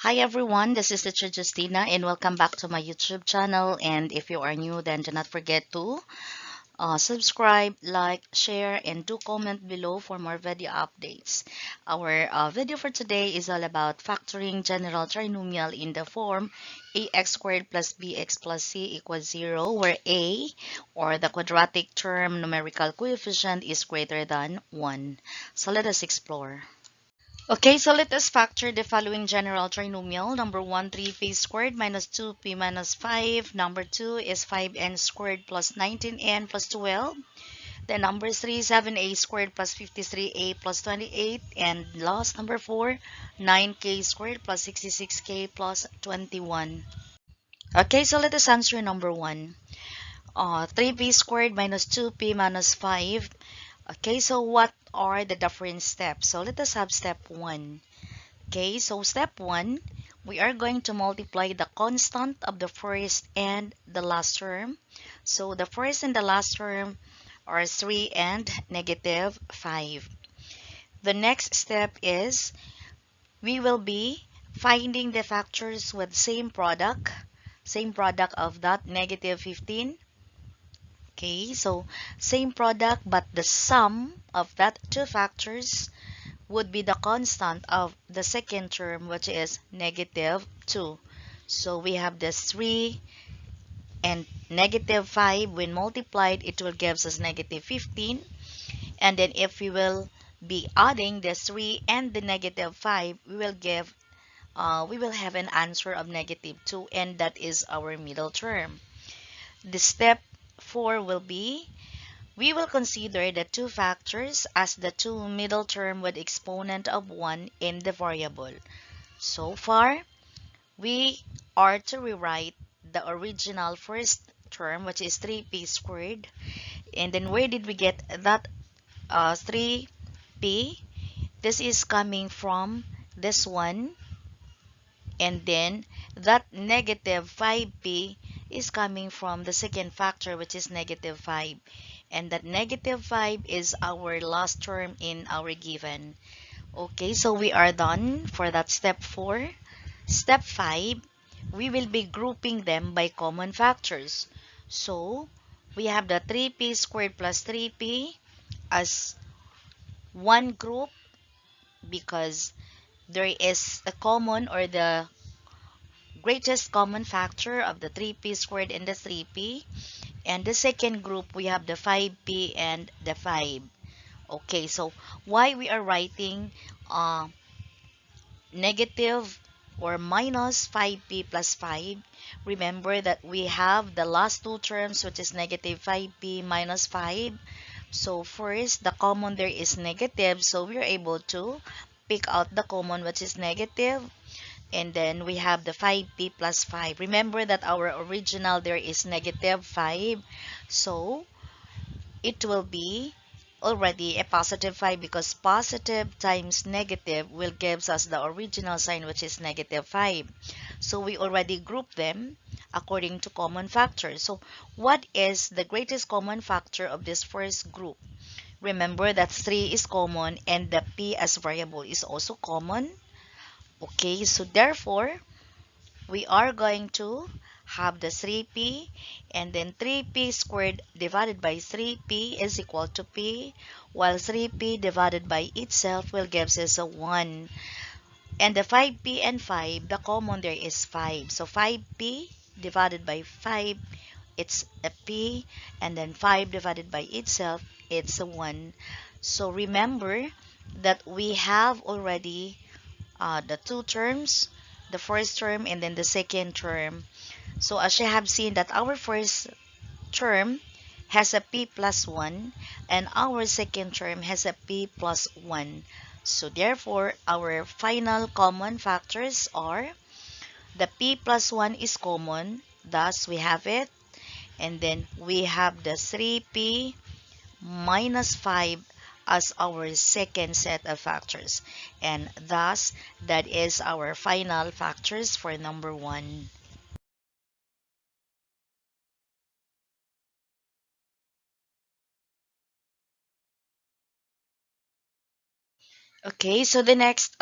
Hi everyone, this is Teacher Justina and welcome back to my YouTube channel. And if you are new, then do not forget to subscribe, like, share, and do comment below for more video updates. Our video for today is all about factoring general trinomial in the form ax squared plus bx plus c equals 0, where a, or the quadratic term numerical coefficient, is greater than 1. So let us explore. Okay, so let us factor the following general trinomial. Number 1, 3p squared minus 2p minus 5. Number 2 is 5n squared plus 19n plus 12. Then number 3, 7a squared plus 53a plus 28. And last, number 4, 9k squared plus 66k plus 21. Okay, so let us answer number 1. 3p squared minus 2p minus 5. Okay, so what are the different steps? So let us have step 1. Okay, so step 1, we are going to multiply the constant of the first and the last term. So the first and the last term are 3 and negative 5. The next step is we will be finding the factors with same product of that negative 15. Okay, so same product, but the sum of that two factors would be the constant of the second term, which is negative 2. So we have this 3 and negative 5. When multiplied, it will give us negative 15. And then if we will be adding the 3 and the negative 5, we will have an answer of negative 2, and that is our middle term. The step 4 will be, we will consider the two factors as the two middle term with exponent of 1 in the variable. So far, we are to rewrite the original first term, which is 3p squared. And then where did we get that 3p? This is coming from this one. And then that negative 5p is coming from the second factor, which is negative 5. And that negative 5 is our last term in our given. Okay, so we are done for that step 4. Step 5, we will be grouping them by common factors. So we have the 3p squared plus 3p as one group because there is a common, or the greatest common factor of the 3p squared and the 3p. And the second group, we have the 5p and the 5. Okay, so why we are writing negative or minus 5p plus 5? Remember that we have the last two terms, which is negative 5p minus 5. So first, the common there is negative, so we are able to pick out the common, which is negative. And then we have the 5p plus 5. Remember that our original there is negative 5. So it will be already a positive 5, because positive times negative will gives us the original sign, which is negative 5. So we already group them according to common factors. So what is the greatest common factor of this first group? Remember that 3 is common and the p as variable is also common. Okay, so therefore, we are going to have the 3p, and then 3p squared divided by 3p is equal to p, while 3p divided by itself will give us a 1. And the 5p and 5, the common there is 5. So 5p divided by 5, it's a p, and then 5 divided by itself, it's a 1. So remember that we have already the two terms, the first term and then the second term. So as you have seen that our first term has a p plus 1 and our second term has a p plus 1. So therefore, our final common factors are the p plus 1 is common, thus we have it. And then we have the 3p minus 5 as our second set of factors. And thus, that is our final factors for number 1. Okay, so the next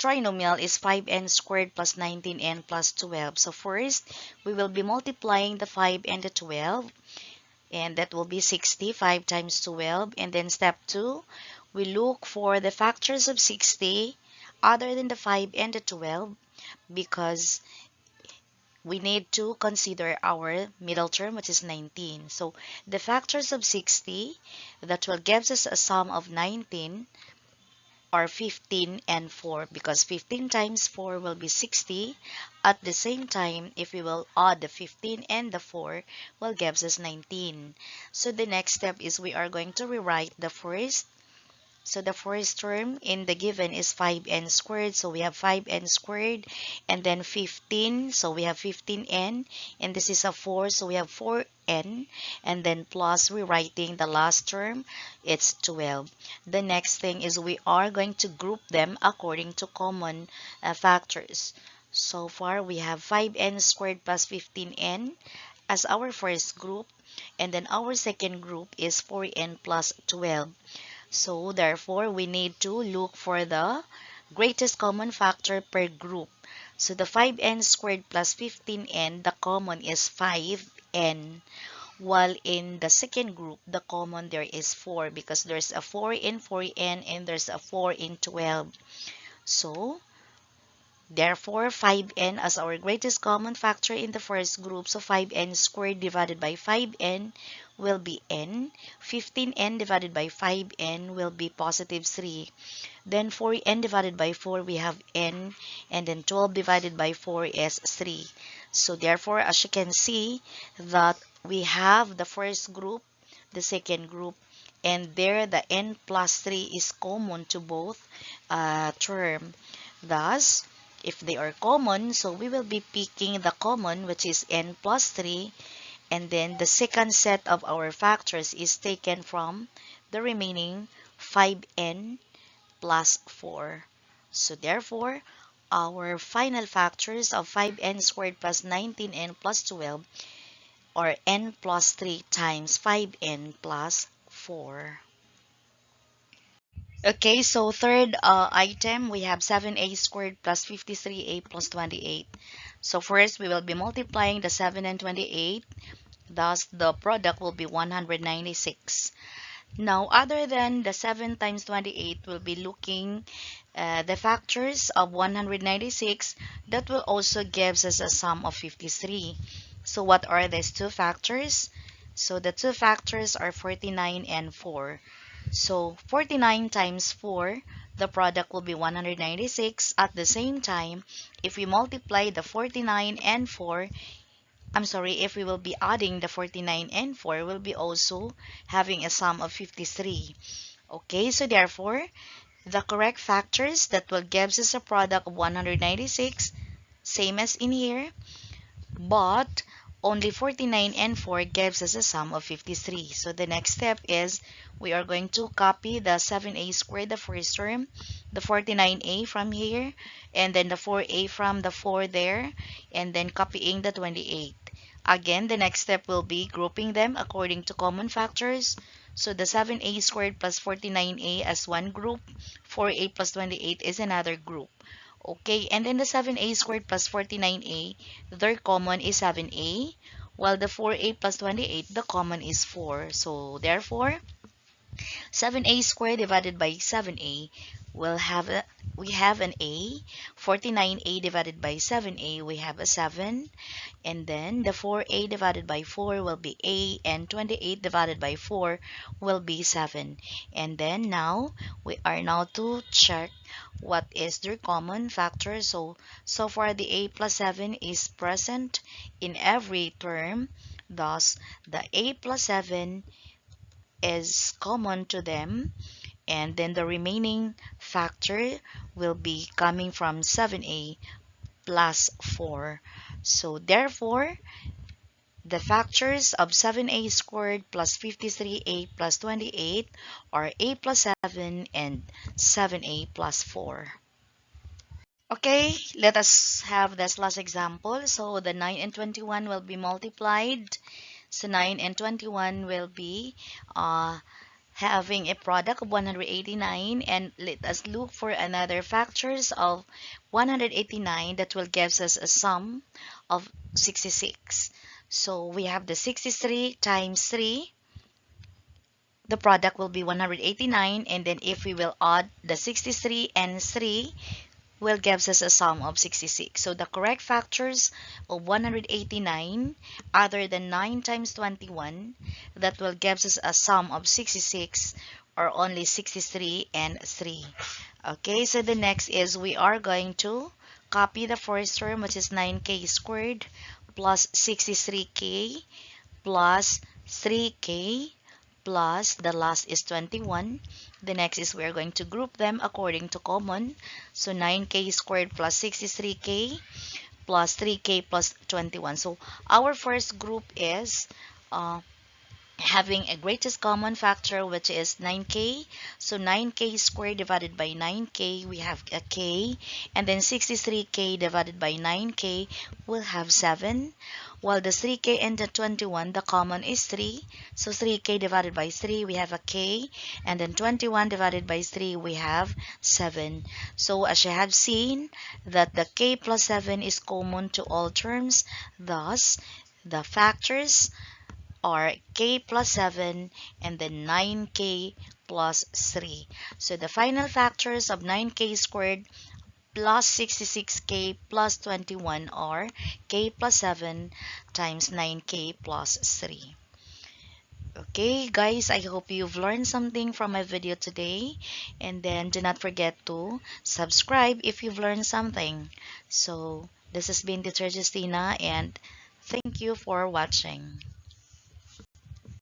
trinomial is 5n squared plus 19n plus 12. So first, we will be multiplying the 5 and the 12, and that will be 60. 5 times 12. And then step 2, we look for the factors of 60 other than the 5 and the 12, because we need to consider our middle term, which is 19. So the factors of 60, that will gives us a sum of 19, or 15 and 4, because 15 times 4 will be 60. At the same time, if we will add the 15 and the 4, will gives us 19. So the next step is we are going to rewrite the first. So the first term in the given is 5n squared. So we have 5n squared, and then 15. So we have 15n, and this is a 4. So we have 4n, and then plus rewriting the last term, it's 12. The next thing is we are going to group them according to common factors. So far we have 5n squared plus 15n as our first group, and then our second group is 4n plus 12. So therefore, we need to look for the greatest common factor per group. So the 5n squared plus 15n, the common is 5n. While in the second group, the common there is 4, because there's a 4 in 4n and there's a 4 in 12. So therefore, 5n as our greatest common factor in the first group. So 5n squared divided by 5n will be n. 15n divided by 5n will be positive 3. Then 4n divided by 4, we have n. And then 12 divided by 4 is 3. So therefore, as you can see, that we have the first group, the second group, and there the n plus 3 is common to both term. Thus, if they are common, so we will be picking the common, which is n plus 3, and then the second set of our factors is taken from the remaining 5n plus 4. So therefore, our final factors of 5n squared plus 19n plus 12 are n plus 3 times 5n plus 4. Okay, so third item, we have 7a squared plus 53a plus 28. So first, we will be multiplying the 7 and 28. Thus, the product will be 196. Now, other than the 7 times 28, we'll be looking the factors of 196 that will also gives us a sum of 53. So what are these two factors? So the two factors are 49 and 4. So 49 times 4, the product will be 196. At the same time, if we multiply the 49 and 4, if we will be adding the 49 and 4, we'll be also having a sum of 53. Okay, so therefore, the correct factors that will gives us a product of 196, same as in here, but only 49 and 4 gives us a sum of 53. So the next step is we are going to copy the 7a squared, the first term, the 49a from here, and then the 4a from the 4 there, and then copying the 28. Again, the next step will be grouping them according to common factors. So the 7a squared plus 49a as one group, 4a plus 28 is another group. Okay, and then the 7a squared plus 49a, their common is 7a, while the 4a plus 28, the common is 4. So therefore, 7a squared divided by 7a will have we have an a. 49a divided by 7a, we have a 7. And then the 4a divided by 4 will be a, and 28 divided by 4 will be 7. And then now, we are now to check what is their common factor. So far the a plus 7 is present in every term. Thus, the a plus 7 is common to them. And then the remaining factor will be coming from 7a plus 4. So therefore, the factors of 7a squared plus 53a plus 28 are a plus 7 and 7a plus 4. Okay, let us have this last example. So the 9 and 21 will be multiplied. So 9 and 21 will be having a product of 189, and let us look for another factors of 189 that will gives us a sum of 66. So we have the 63 times 3. The product will be 189, and then if we will add the 63 and 3 will gives us a sum of 66. So the correct factors of 189 other than 9 times 21 that will gives us a sum of 66 or only 63 and 3. Okay, so the next is we are going to copy the first term, which is 9k squared plus 63k plus 3k plus the last is 21. The next is we're going to group them according to common. So 9k squared plus 63k plus 3k plus 21. So our first group is having a greatest common factor, which is 9k. So 9k squared divided by 9k, we have a k, and then 63k divided by 9k will have 7, while the 3k and the 21, the common is 3. So 3k divided by 3, we have a k, and then 21 divided by 3, we have 7. So as you have seen that the k plus 7 is common to all terms, thus the factors are k plus 7 and then 9k plus 3. So the final factors of 9k squared plus 66k plus 21 are k plus 7 times 9k plus 3. Okay, guys, I hope you've learned something from my video today. And then do not forget to subscribe if you've learned something. So this has been Teacher Justina, and thank you for watching.